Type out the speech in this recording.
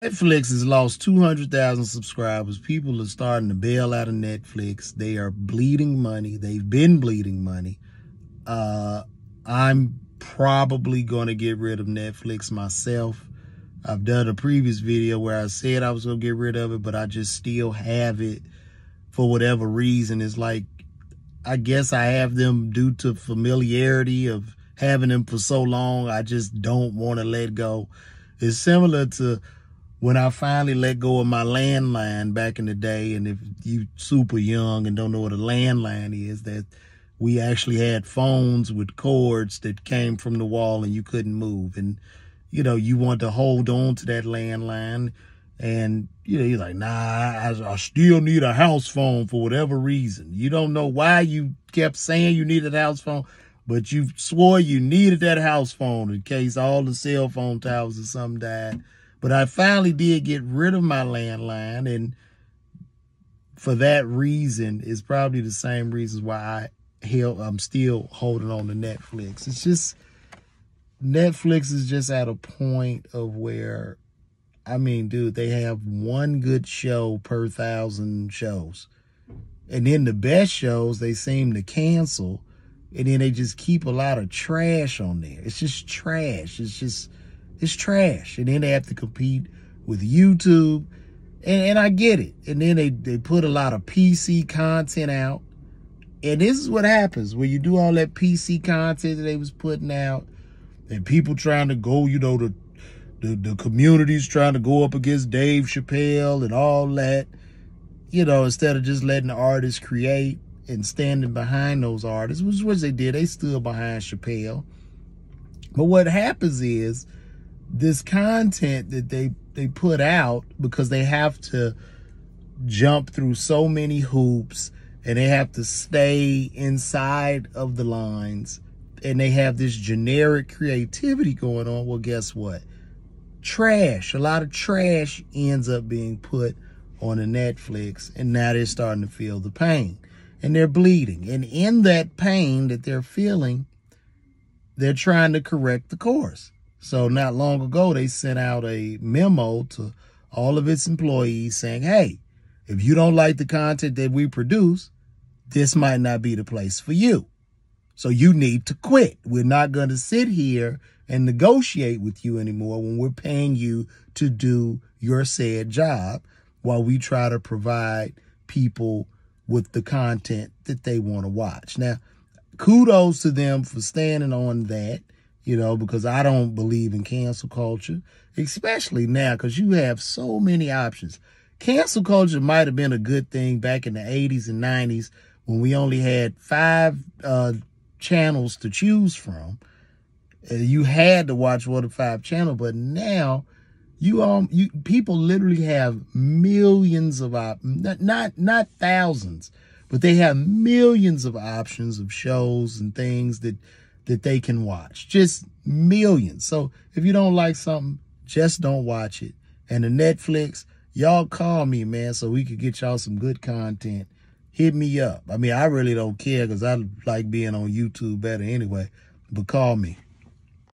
Netflix has lost 200,000 subscribers. People are starting to bail out of Netflix. They are bleeding money. They've been bleeding money. I'm probably going to get rid of Netflix myself. I've done a previous video where I said I was going to get rid of it, but I just still have it for whatever reason. It's like, I guess I have them due to familiarity of having them for so long. I just don't want to let go. It's similar to when I finally let go of my landline back in the day. And if you super young and don't know what a landline is, that we actually had phones with cords that came from the wall and you couldn't move. And, you know, you want to hold on to that landline. And, you know, you're like, nah, I still need a house phone for whatever reason. You don't know why you kept saying you needed a house phone, but you swore you needed that house phone in case all the cell phone towers or something died. But I finally did get rid of my landline, and for that reason, it's probably the same reasons why I'm still holding on to Netflix. It's just, Netflix is just at a point of where, I mean, dude, they have one good show per 1,000 shows. And then the best shows, they seem to cancel, and then they just keep a lot of trash on there. It's just trash. It's trash. And then they have to compete with YouTube. And I get it. And then they put a lot of PC content out. And this is what happens when you do all that PC content that they was putting out, and people trying to go, you know, the community's trying to go up against Dave Chappelle and all that, you know, instead of just letting the artists create and standing behind those artists, which is what they did. They stood behind Chappelle. But what happens is, this content that they put out, because they have to jump through so many hoops and they have to stay inside of the lines, and they have this generic creativity going on, well, guess what? Trash. A lot of trash ends up being put on a Netflix, and now they're starting to feel the pain, and they're bleeding. And in that pain that they're feeling, they're trying to correct the course. So not long ago, they sent out a memo to all of its employees saying, hey, if you don't like the content that we produce, this might not be the place for you. So you need to quit. We're not going to sit here and negotiate with you anymore when we're paying you to do your said job, while we try to provide people with the content that they want to watch. Now, kudos to them for standing on that. You know, because I don't believe in cancel culture, especially now, because you have so many options. Cancel culture might have been a good thing back in the 80s and 90s when we only had 5 channels to choose from. You had to watch one of 5 channels, but now people literally have millions of not thousands, but they have millions of options of shows and things that they can watch. Just millions. So if you don't like something, just don't watch it. And the Netflix, y'all call me, man, so we could get y'all some good content. Hit me up. I mean, I really don't care because I like being on YouTube better anyway, but call me.